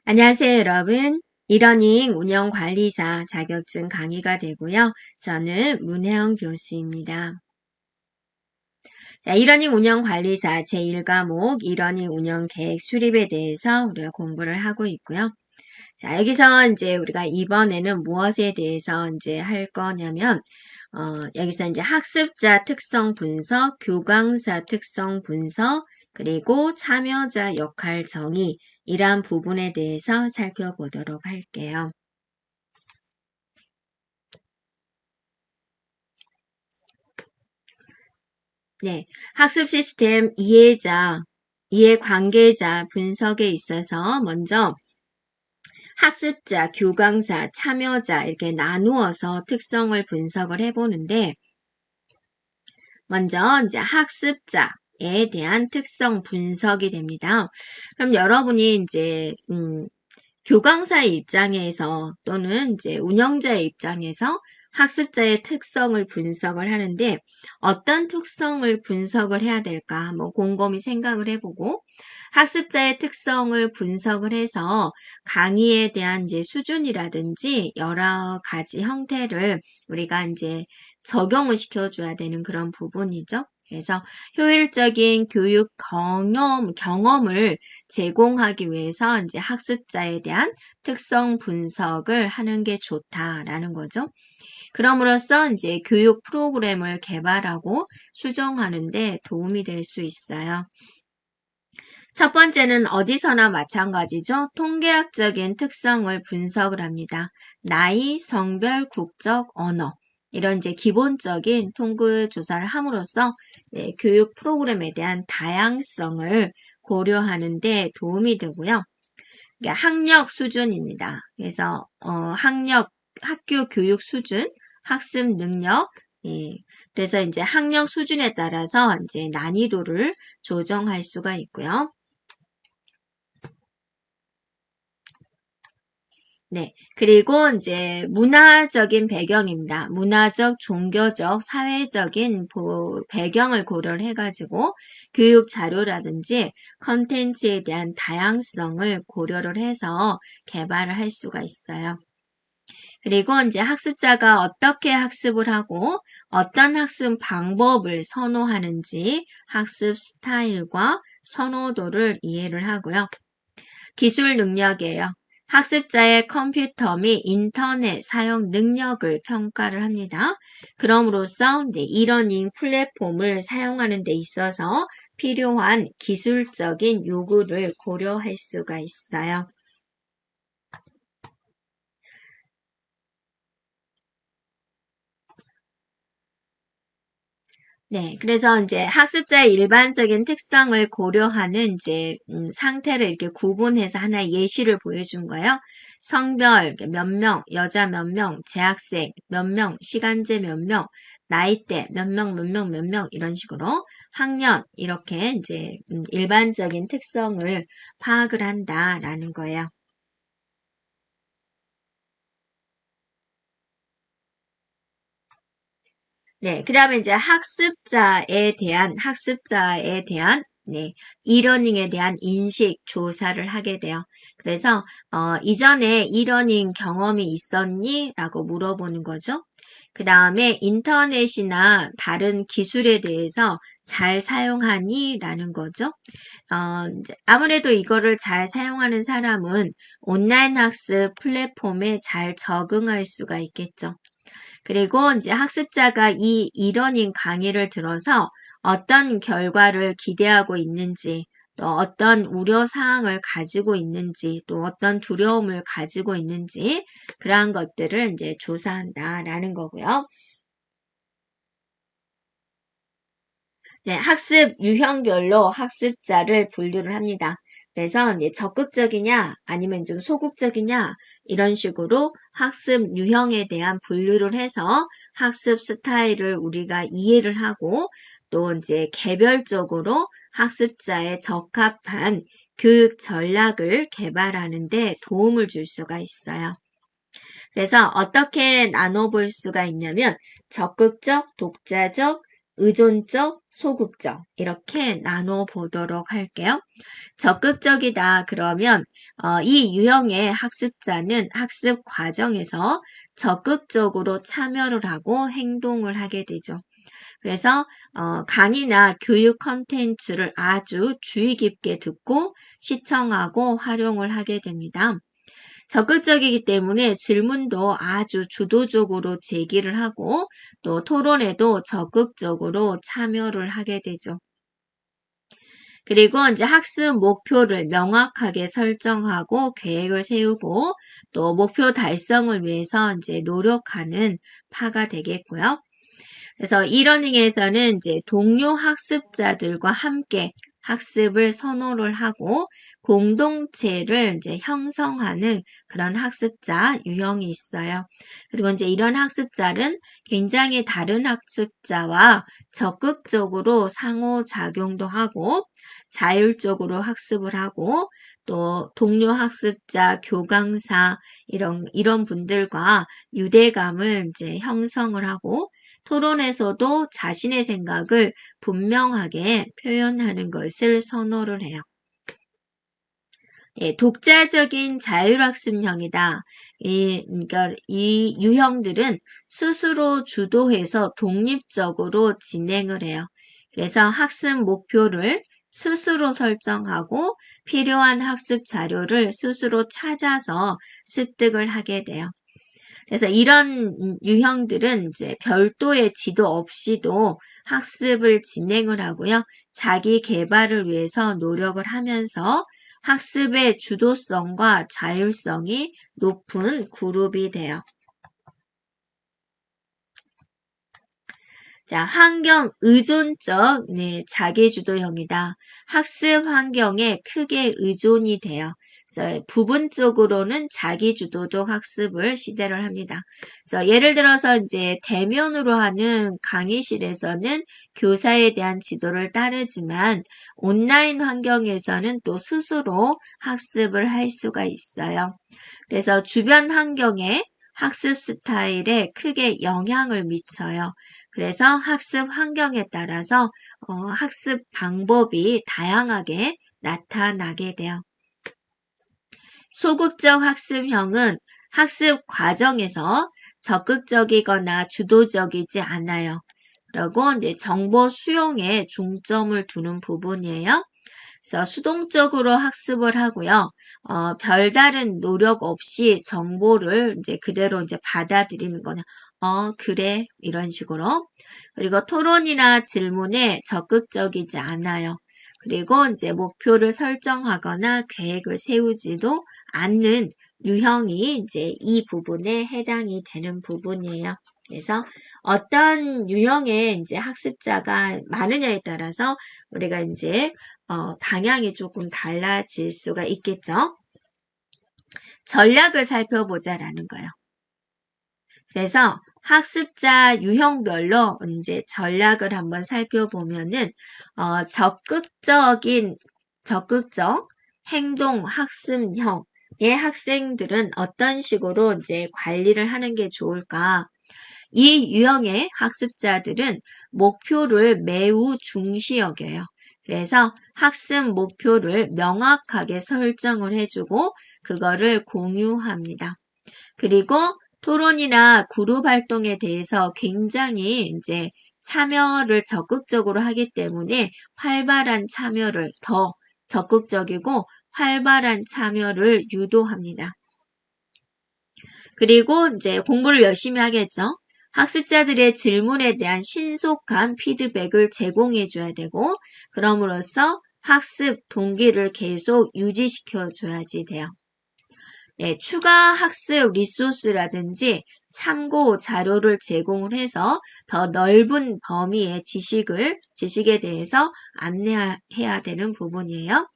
안녕하세요, 여러분. 이러닝 운영관리사 자격증 강의가 되고요. 저는 문혜영 교수입니다. 자, 이러닝 운영관리사 제1과목 이러닝 운영계획 수립에 대해서 우리가 공부를 하고 있고요. 자, 여기서 이제 우리가 이번에는 무엇에 대해서 이제 할 거냐면, 여기서 이제 학습자 특성 분석, 교강사 특성 분석, 그리고 참여자 역할 정의, 이러한 부분에 대해서 살펴보도록 할게요. 네, 학습 시스템 이해관계자 분석에 있어서 먼저 학습자, 교강사, 참여자 이렇게 나누어서 특성을 분석을 해보는데, 먼저 이제 학습자에 대한 특성 분석이 됩니다. 그럼 여러분이 이제 교강사의 입장에서 또는 이제 운영자의 입장에서 학습자의 특성을 분석을 하는데 어떤 특성을 분석을 해야 될까 곰곰이 생각을 해보고 학습자의 특성을 분석을 해서 강의에 대한 이제 수준이라든지 여러 가지 형태를 우리가 이제 적용을 시켜줘야 되는 그런 부분이죠. 그래서 효율적인 교육 경험을 제공하기 위해서 이제 학습자에 대한 특성 분석을 하는 게 좋다라는 거죠. 그럼으로써 이제 교육 프로그램을 개발하고 수정하는 데 도움이 될 수 있어요. 첫 번째는 어디서나 마찬가지죠. 통계학적인 특성을 분석을 합니다. 나이, 성별, 국적, 언어. 이런 이제 기본적인 통계 조사를 함으로써 교육 프로그램에 대한 다양성을 고려하는 데 도움이 되고요. 학력 수준입니다. 그래서 학교 교육 수준, 학습 능력, 그래서 이제 학력 수준에 따라서 이제 난이도를 조정할 수가 있고요. 네. 그리고 이제 문화적인 배경입니다. 문화적, 종교적, 사회적인 배경을 고려를 해가지고 교육 자료라든지 컨텐츠에 대한 다양성을 고려를 해서 개발을 할 수가 있어요. 그리고 이제 학습자가 어떻게 학습을 하고 어떤 학습 방법을 선호하는지 학습 스타일과 선호도를 이해를 하고요. 기술 능력이에요. 학습자의 컴퓨터 및 인터넷 사용 능력을 평가를 합니다. 그럼으로써 이러닝 플랫폼을 사용하는 데 있어서 필요한 기술적인 요구를 고려할 수가 있어요. 네, 그래서 이제 학습자의 일반적인 특성을 고려하는 이제 상태를 이렇게 구분해서 하나의 예시를 보여준 거예요. 성별 몇 명, 여자 몇 명, 재학생 몇 명, 시간제 몇 명, 나이대 몇 명, 몇 명, 몇 명 이런 식으로 학년 이렇게 이제 일반적인 특성을 파악을 한다라는 거예요. 네, 그 다음에 이제 학습자에 대한, 네, 이러닝에 대한 인식 조사를 하게 돼요. 그래서, 이전에 이러닝 경험이 있었니? 라고 물어보는 거죠. 그 다음에 인터넷이나 다른 기술에 대해서 잘 사용하니? 라는 거죠. 이제 아무래도 이거를 잘 사용하는 사람은 온라인 학습 플랫폼에 잘 적응할 수가 있겠죠. 그리고 이제 학습자가 이 이러닝 강의를 들어서 어떤 결과를 기대하고 있는지, 또 어떤 우려 사항을 가지고 있는지, 또 어떤 두려움을 가지고 있는지, 그러한 것들을 이제 조사한다라는 거고요. 네, 학습 유형별로 학습자를 분류를 합니다. 그래서 이제 적극적이냐, 아니면 좀 소극적이냐, 이런 식으로 학습 유형에 대한 분류를 해서 학습 스타일을 우리가 이해를 하고 또 이제 개별적으로 학습자에 적합한 교육 전략을 개발하는 데 도움을 줄 수가 있어요. 그래서 어떻게 나눠볼 수가 있냐면 적극적, 독자적, 의존적, 소극적 이렇게 나눠 보도록 할게요. 적극적이다 그러면 이 유형의 학습자는 학습 과정에서 적극적으로 참여를 하고 행동을 하게 되죠. 그래서 강의나 교육 컨텐츠를 아주 주의 깊게 듣고 시청하고 활용을 하게 됩니다. 적극적이기 때문에 질문도 아주 주도적으로 제기를 하고 또 토론에도 적극적으로 참여를 하게 되죠. 그리고 이제 학습 목표를 명확하게 설정하고 계획을 세우고 또 목표 달성을 위해서 이제 노력하는 파가 되겠고요. 그래서 이러닝에서는 이제 동료 학습자들과 함께 학습을 선호를 하고 공동체를 이제 형성하는 그런 학습자 유형이 있어요. 그리고 이제 이런 학습자는 굉장히 다른 학습자와 적극적으로 상호작용도 하고 자율적으로 학습을 하고 또 동료 학습자, 교강사 이런 분들과 유대감을 이제 형성을 하고 토론에서도 자신의 생각을 분명하게 표현하는 것을 선호를 해요. 예, 독자적인 자율학습형이다. 그러니까 이 유형들은 스스로 주도해서 독립적으로 진행을 해요. 그래서 학습 목표를 스스로 설정하고 필요한 학습 자료를 스스로 찾아서 습득을 하게 돼요. 그래서 이런 유형들은 이제 별도의 지도 없이도 학습을 진행을 하고요. 자기 개발을 위해서 노력을 하면서 학습의 주도성과 자율성이 높은 그룹이 돼요. 자, 환경 의존적 자기주도형이다. 학습 환경에 크게 의존이 돼요. 그래서 부분적으로는 자기주도적 학습을 시대를 합니다. 그래서 예를 들어서 이제 대면으로 하는 강의실에서는 교사에 대한 지도를 따르지만 온라인 환경에서는 또 스스로 학습을 할 수가 있어요. 그래서 주변 환경에 학습 스타일에 크게 영향을 미쳐요. 그래서 학습 환경에 따라서 학습 방법이 다양하게 나타나게 돼요. 소극적 학습형은 학습 과정에서 적극적이거나 주도적이지 않아요. 그리고 이제 정보 수용에 중점을 두는 부분이에요. 그래서 수동적으로 학습을 하고요. 별다른 노력 없이 정보를 이제 그대로 이제 받아들이는 거냐. 그래. 이런 식으로. 그리고 토론이나 질문에 적극적이지 않아요. 그리고 이제 목표를 설정하거나 계획을 세우지도 않는 유형이 이제 이 부분에 해당이 되는 부분이에요. 그래서 어떤 유형의 이제 학습자가 많으냐에 따라서 우리가 이제 방향이 조금 달라질 수가 있겠죠. 전략을 살펴보자라는 거예요. 그래서 학습자 유형별로 이제 전략을 한번 살펴보면은 적극적 행동 학습형의 학생들은 어떤 식으로 이제 관리를 하는 게 좋을까? 이 유형의 학습자들은 목표를 매우 중시 여겨요. 그래서 학습 목표를 명확하게 설정을 해주고 그거를 공유합니다. 그리고 토론이나 그룹 활동에 대해서 굉장히 이제 참여를 적극적으로 하기 때문에 더 적극적이고 활발한 참여를 유도합니다. 그리고 이제 공부를 열심히 하겠죠. 학습자들의 질문에 대한 신속한 피드백을 제공해 줘야 되고 그럼으로써 학습 동기를 계속 유지시켜 줘야지 돼요. 네, 추가 학습 리소스라든지 참고 자료를 제공을 해서 더 넓은 범위의 지식에 대해서 안내해야 되는 부분이에요.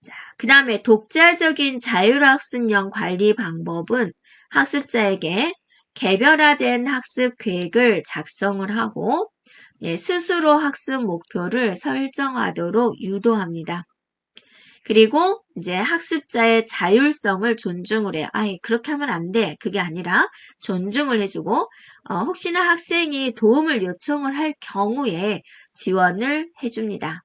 자, 그 다음에 독자적인 자율학습형 관리 방법은 학습자에게 개별화된 학습 계획을 작성을 하고 스스로 학습 목표를 설정하도록 유도합니다. 그리고 이제 학습자의 자율성을 존중을 해요. 그렇게 하면 안 돼. 그게 아니라 존중을 해주고, 혹시나 학생이 도움을 요청을 할 경우에 지원을 해줍니다.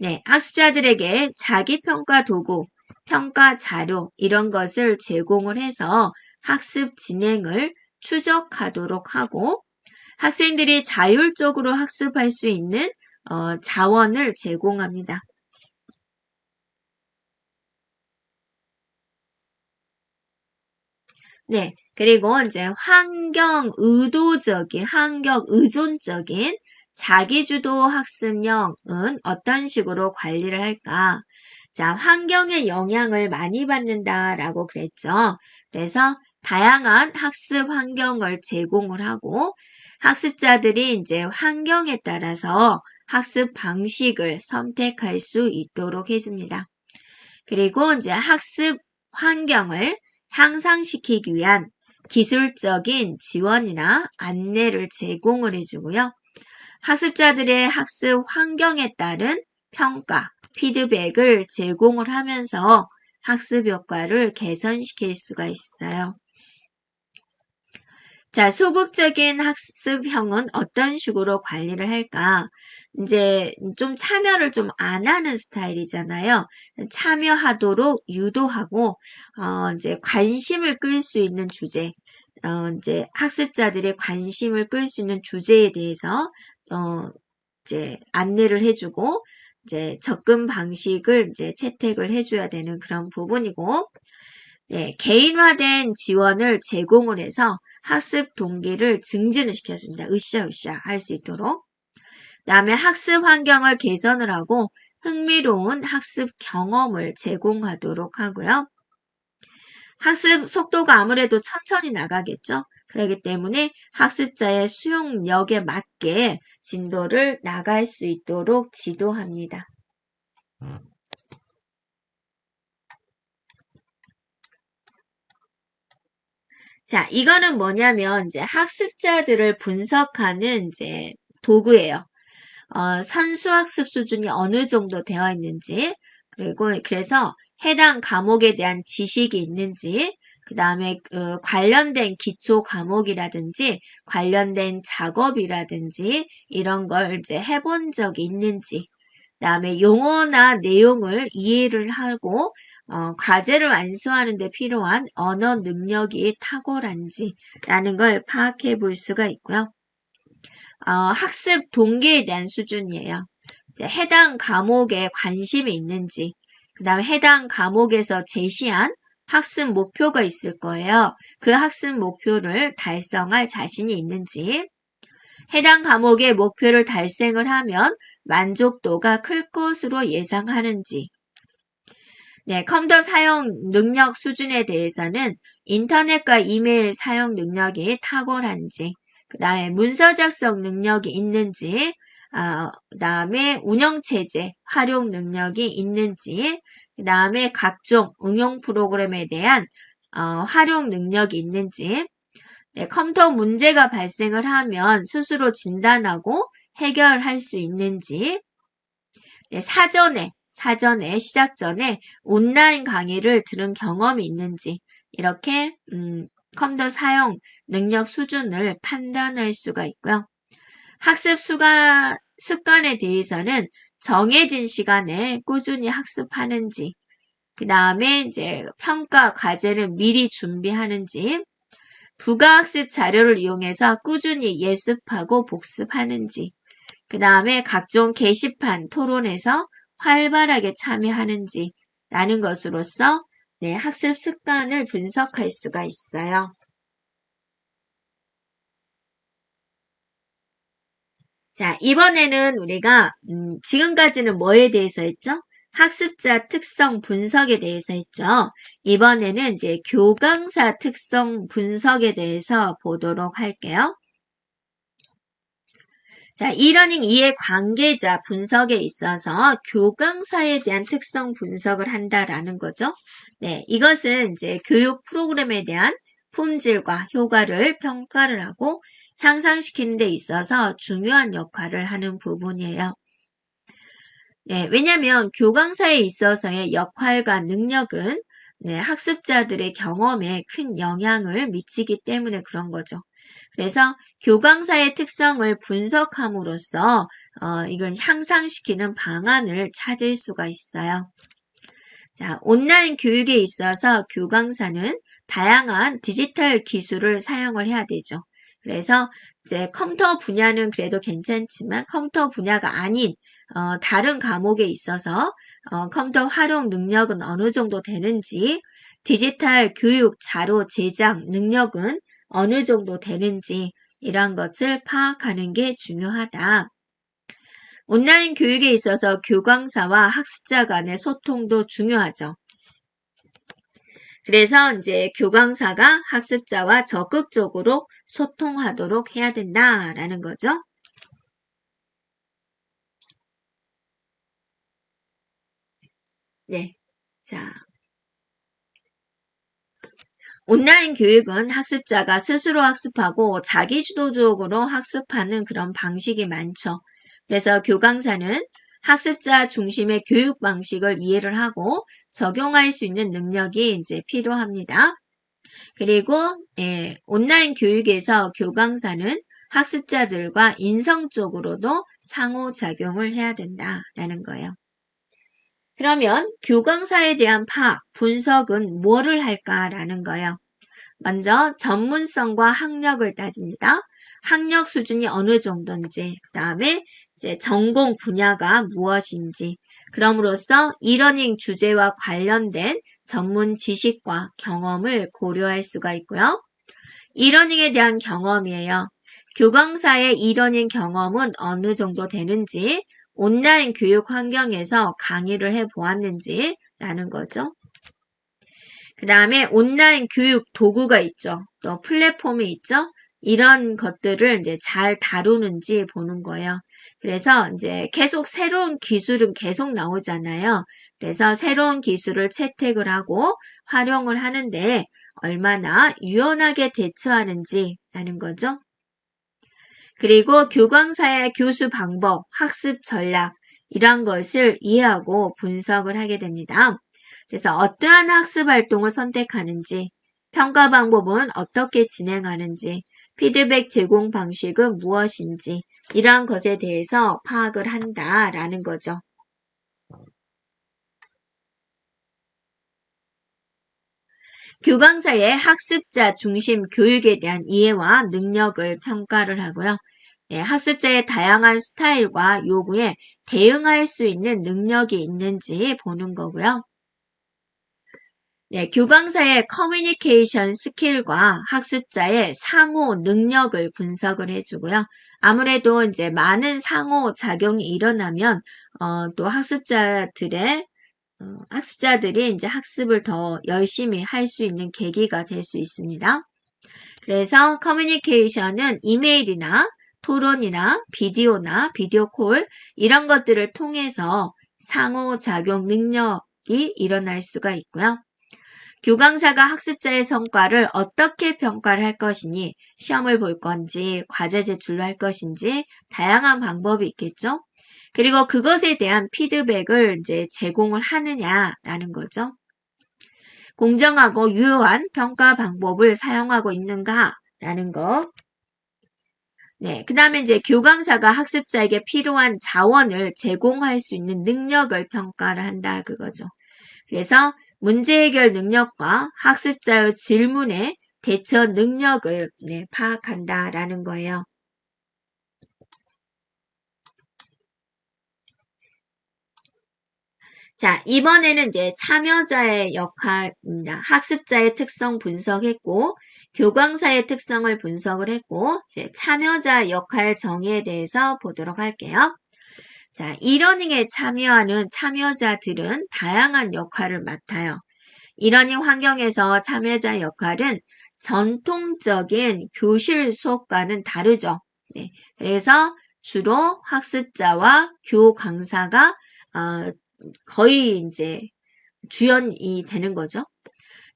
네, 학습자들에게 자기평가 도구, 평가 자료 이런 것을 제공을 해서 학습 진행을 추적하도록 하고 학생들이 자율적으로 학습할 수 있는 자원을 제공합니다. 네, 그리고 이제 환경 의존적인 자기주도 학습형은 어떤 식으로 관리를 할까? 자, 환경의 영향을 많이 받는다라고 그랬죠. 그래서 다양한 학습 환경을 제공을 하고 학습자들이 이제 환경에 따라서 학습 방식을 선택할 수 있도록 해줍니다. 그리고 이제 학습 환경을 향상시키기 위한 기술적인 지원이나 안내를 제공을 해주고요. 학습자들의 학습 환경에 따른 평가, 피드백을 제공을 하면서 학습 효과를 개선시킬 수가 있어요. 자, 소극적인 학습형은 어떤 식으로 관리를 할까? 이제 좀 참여를 좀 안 하는 스타일이잖아요. 참여하도록 유도하고, 이제 관심을 끌 수 있는 주제, 이제 학습자들의 관심을 끌 수 있는 주제에 대해서, 이제 안내를 해주고, 이제 접근 방식을 이제 채택을 해줘야 되는 그런 부분이고, 네, 개인화된 지원을 제공을 해서 학습 동기를 증진을 시켜줍니다. 으쌰으쌰 할 수 있도록. 그 다음에 학습 환경을 개선을 하고 흥미로운 학습 경험을 제공하도록 하고요. 학습 속도가 아무래도 천천히 나가겠죠. 그렇기 때문에 학습자의 수용력에 맞게 진도를 나갈 수 있도록 지도합니다. 자, 이거는 뭐냐면 이제 학습자들을 분석하는 이제 도구예요. 선수학습 수준이 어느 정도 되어 있는지, 그리고 그래서 해당 과목에 대한 지식이 있는지, 그 다음에 관련된 기초 과목이라든지, 관련된 작업이라든지, 이런 걸 이제 해본 적이 있는지, 그 다음에 용어나 내용을 이해를 하고, 과제를 완수하는 데 필요한 언어 능력이 탁월한지라는 걸 파악해 볼 수가 있고요. 학습 동기에 대한 수준이에요. 해당 과목에 관심이 있는지, 그 다음에 해당 과목에서 제시한 학습 목표가 있을 거예요. 그 학습 목표를 달성할 자신이 있는지, 해당 과목의 목표를 달성을 하면 만족도가 클 것으로 예상하는지, 네, 컴퓨터 사용 능력 수준에 대해서는 인터넷과 이메일 사용 능력이 탁월한지, 그 다음에 문서 작성 능력이 있는지, 그 다음에 운영체제 활용 능력이 있는지, 그 다음에 각종 응용 프로그램에 대한 활용 능력이 있는지, 네, 컴퓨터 문제가 발생을 하면 스스로 진단하고 해결할 수 있는지, 네, 사전에 시작 전에 온라인 강의를 들은 경험이 있는지 이렇게 컴퓨터 사용 능력 수준을 판단할 수가 있고요. 학습 습관에 대해서는 정해진 시간에 꾸준히 학습하는지, 그 다음에 이제 평가 과제를 미리 준비하는지, 부가학습 자료를 이용해서 꾸준히 예습하고 복습하는지, 그 다음에 각종 게시판 토론에서 활발하게 참여하는지 라는 것으로서 네, 학습 습관을 분석할 수가 있어요. 자, 이번에는 우리가 지금까지는 뭐에 대해서 했죠? 학습자 특성 분석에 대해서 했죠. 이번에는 이제 교강사 특성 분석에 대해서 보도록 할게요. 자, 이러닝 이해 관계자 분석에 있어서 교강사에 대한 특성 분석을 한다라는 거죠. 네, 이것은 이제 교육 프로그램에 대한 품질과 효과를 평가를 하고 향상시키는 데 있어서 중요한 역할을 하는 부분이에요. 네, 왜냐하면 교강사에 있어서의 역할과 능력은 네, 학습자들의 경험에 큰 영향을 미치기 때문에 그런 거죠. 그래서 교강사의 특성을 분석함으로써 이걸 향상시키는 방안을 찾을 수가 있어요. 자, 온라인 교육에 있어서 교강사는 다양한 디지털 기술을 사용을 해야 되죠. 그래서 이제 컴퓨터 분야는 그래도 괜찮지만 컴퓨터 분야가 아닌 다른 과목에 있어서 컴퓨터 활용 능력은 어느 정도 되는지, 디지털 교육 자료 제작 능력은 어느 정도 되는지 이런 것을 파악하는 게 중요하다. 온라인 교육에 있어서 교강사와 학습자 간의 소통도 중요하죠. 그래서 이제 교강사가 학습자와 적극적으로 소통하도록 해야 된다라는 거죠. 네. 자. 온라인 교육은 학습자가 스스로 학습하고 자기주도적으로 학습하는 그런 방식이 많죠. 그래서 교강사는 학습자 중심의 교육 방식을 이해를 하고 적용할 수 있는 능력이 이제 필요합니다. 그리고 온라인 교육에서 교강사는 학습자들과 인성적으로도 상호작용을 해야 된다라는 거예요. 그러면 교강사에 대한 파악, 분석은 뭐를 할까라는 거예요. 먼저 전문성과 학력을 따집니다. 학력 수준이 어느 정도인지, 그 다음에 이제 전공 분야가 무엇인지, 그럼으로써 이러닝 주제와 관련된 전문 지식과 경험을 고려할 수가 있고요. 이러닝에 대한 경험이에요. 교강사의 이러닝 경험은 어느 정도 되는지, 온라인 교육 환경에서 강의를 해보았는지 라는 거죠. 그 다음에 온라인 교육 도구가 있죠. 또 플랫폼이 있죠. 이런 것들을 이제 잘 다루는지 보는 거예요. 그래서 이제 계속 새로운 기술은 계속 나오잖아요. 그래서 새로운 기술을 채택을 하고 활용을 하는데 얼마나 유연하게 대처하는지라는 거죠. 그리고 교강사의 교수 방법, 학습 전략 이런 것을 이해하고 분석을 하게 됩니다. 그래서 어떠한 학습 활동을 선택하는지, 평가 방법은 어떻게 진행하는지, 피드백 제공 방식은 무엇인지 이러한 것에 대해서 파악을 한다라는 거죠. 교강사의 학습자 중심 교육에 대한 이해와 능력을 평가를 하고요. 학습자의 다양한 스타일과 요구에 대응할 수 있는 능력이 있는지 보는 거고요. 교강사의 커뮤니케이션 스킬과 학습자의 상호 능력을 분석을 해주고요. 아무래도 이제 많은 상호 작용이 일어나면 또 학습자들이 이제 학습을 더 열심히 할 수 있는 계기가 될 수 있습니다. 그래서 커뮤니케이션은 이메일이나 토론이나 비디오나 비디오 콜 이런 것들을 통해서 상호작용 능력이 일어날 수가 있고요. 교강사가 학습자의 성과를 어떻게 평가를 할 것이니 시험을 볼 건지 과제 제출을 할 것인지 다양한 방법이 있겠죠. 그리고 그것에 대한 피드백을 이제 제공을 하느냐라는 거죠. 공정하고 유효한 평가 방법을 사용하고 있는가라는 거. 그 다음에 이제 교강사가 학습자에게 필요한 자원을 제공할 수 있는 능력을 평가를 한다 그거죠. 그래서 문제 해결 능력과 학습자의 질문에 대처 능력을 파악한다라는 거예요. 자, 이번에는 이제 참여자의 역할입니다. 학습자의 특성 분석했고, 교강사의 특성을 분석을 했고, 이제 참여자 역할 정의에 대해서 보도록 할게요. 자, 이러닝에 참여하는 참여자들은 다양한 역할을 맡아요. 이러닝 환경에서 참여자 역할은 전통적인 교실 수업과는 다르죠. 그래서 주로 학습자와 교강사가 거의 이제 주연이 되는 거죠.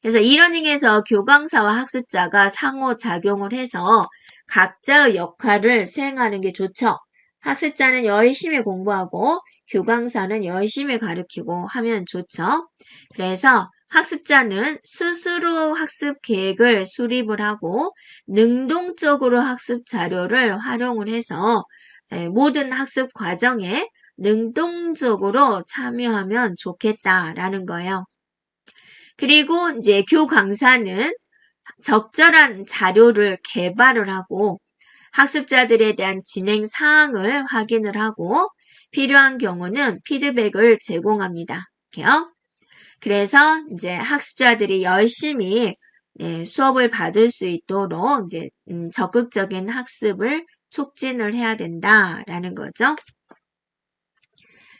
그래서 이러닝에서 교강사와 학습자가 상호작용을 해서 각자의 역할을 수행하는 게 좋죠. 학습자는 열심히 공부하고 교강사는 열심히 가르치고 하면 좋죠. 그래서 학습자는 스스로 학습 계획을 수립을 하고 능동적으로 학습 자료를 활용을 해서 모든 학습 과정에 능동적으로 참여하면 좋겠다라는 거예요. 그리고 이제 교강사는 적절한 자료를 개발을 하고 학습자들에 대한 진행 사항을 확인을 하고 필요한 경우는 피드백을 제공합니다. 이렇게요. 그래서 이제 학습자들이 열심히 수업을 받을 수 있도록 이제 적극적인 학습을 촉진을 해야 된다라는 거죠.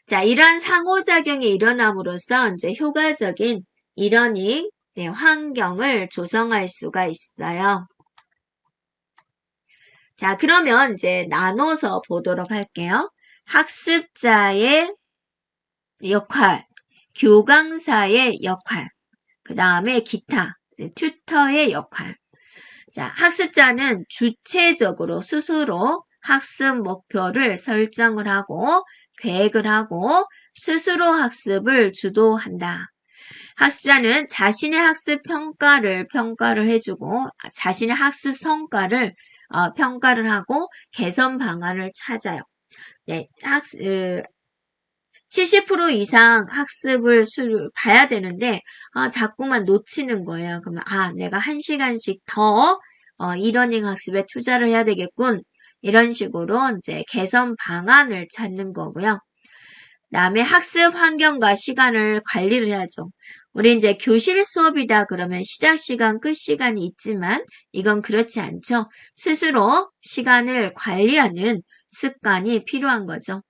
자, 이러한 상호작용이 일어남으로써 이제 효과적인 이러닝 환경을 조성할 수가 있어요. 자, 그러면 이제 나눠서 보도록 할게요. 학습자의 역할, 교강사의 역할, 그 다음에 기타, 튜터의 역할. 자, 학습자는 주체적으로 스스로 학습 목표를 설정을 하고 계획을 하고 스스로 학습을 주도한다. 학습자는 자신의 학습 평가를 해주고 자신의 학습 성과를 평가를 하고 개선 방안을 찾아요. 네, 70% 이상 학습을 봐야 되는데 자꾸만 놓치는 거예요. 그러면 내가 1시간씩 더 이러닝 학습에 투자를 해야 되겠군. 이런 식으로 이제 개선 방안을 찾는 거고요. 그다음에 학습 환경과 시간을 관리를 해야죠. 우리 이제 교실 수업이다 그러면 시작 시간, 끝 시간이 있지만 이건 그렇지 않죠. 스스로 시간을 관리하는 습관이 필요한 거죠.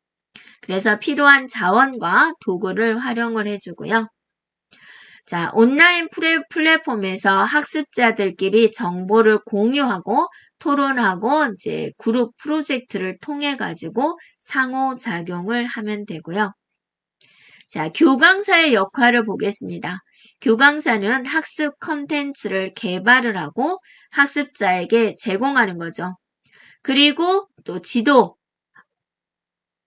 그래서 필요한 자원과 도구를 활용을 해주고요. 자, 온라인 플랫폼에서 학습자들끼리 정보를 공유하고 토론하고 이제 그룹 프로젝트를 통해 가지고 상호작용을 하면 되고요. 자, 교강사의 역할을 보겠습니다. 교강사는 학습 컨텐츠를 개발을 하고 학습자에게 제공하는 거죠. 그리고 또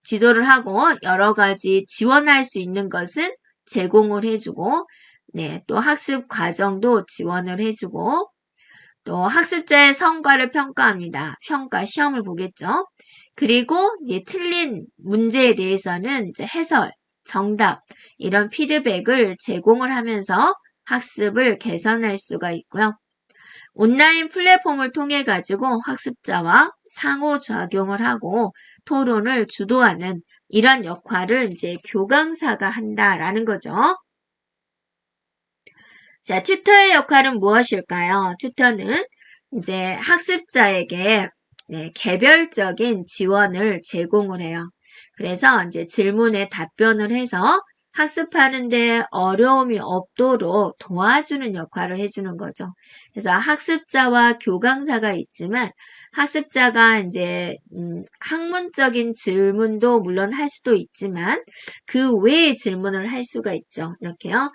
지도를 하고 여러 가지 지원할 수 있는 것은 제공을 해주고 또 학습 과정도 지원을 해주고 또 학습자의 성과를 평가합니다. 평가 시험을 보겠죠. 그리고 틀린 문제에 대해서는 이제 해설, 정답 이런 피드백을 제공을 하면서 학습을 개선할 수가 있고요. 온라인 플랫폼을 통해 가지고 학습자와 상호작용을 하고 토론을 주도하는 이런 역할을 이제 교강사가 한다라는 거죠. 자, 튜터의 역할은 무엇일까요? 튜터는 이제 학습자에게 개별적인 지원을 제공을 해요. 그래서 이제 질문에 답변을 해서 학습하는데 어려움이 없도록 도와주는 역할을 해주는 거죠. 그래서 학습자와 교강사가 있지만 학습자가 이제 학문적인 질문도 물론 할 수도 있지만 그 외의 질문을 할 수가 있죠. 이렇게요.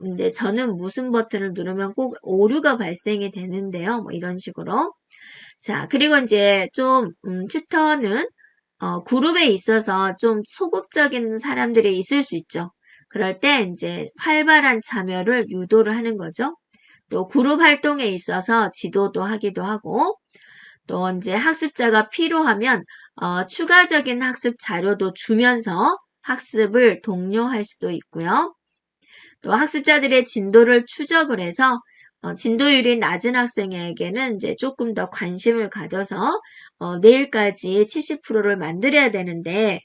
근데 저는 무슨 버튼을 누르면 꼭 오류가 발생이 되는데요. 뭐 이런 식으로. 자, 그리고 이제 좀 튜터는 그룹에 있어서 좀 소극적인 사람들이 있을 수 있죠. 그럴 때 이제 활발한 참여를 유도를 하는 거죠. 또 그룹 활동에 있어서 지도도 하기도 하고 또 이제 학습자가 필요하면 추가적인 학습 자료도 주면서 학습을 독려할 수도 있고요. 또 학습자들의 진도를 추적을 해서 진도율이 낮은 학생에게는 이제 조금 더 관심을 가져서 내일까지 70%를 만들어야 되는데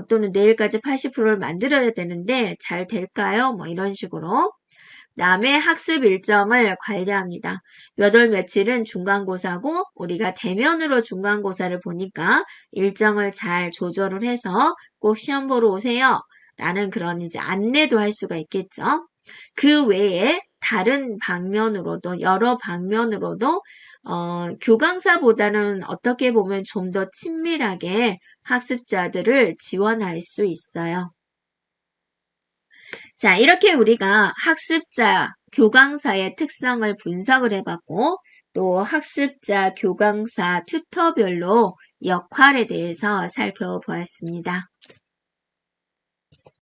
또는 내일까지 80%를 만들어야 되는데 잘 될까요? 뭐 이런 식으로. 그다음에 학습 일정을 관리합니다. 몇 월 며칠은 중간고사고 우리가 대면으로 중간고사를 보니까 일정을 잘 조절을 해서 꼭 시험 보러 오세요. 라는 그런 이제 안내도 할 수가 있겠죠. 그 외에 다른 방면으로도 여러 방면으로도 교강사보다는 어떻게 보면 좀 더 친밀하게 학습자들을 지원할 수 있어요. 자, 이렇게 우리가 학습자, 교강사의 특성을 분석을 해봤고 또 학습자, 교강사, 튜터별로 역할에 대해서 살펴보았습니다.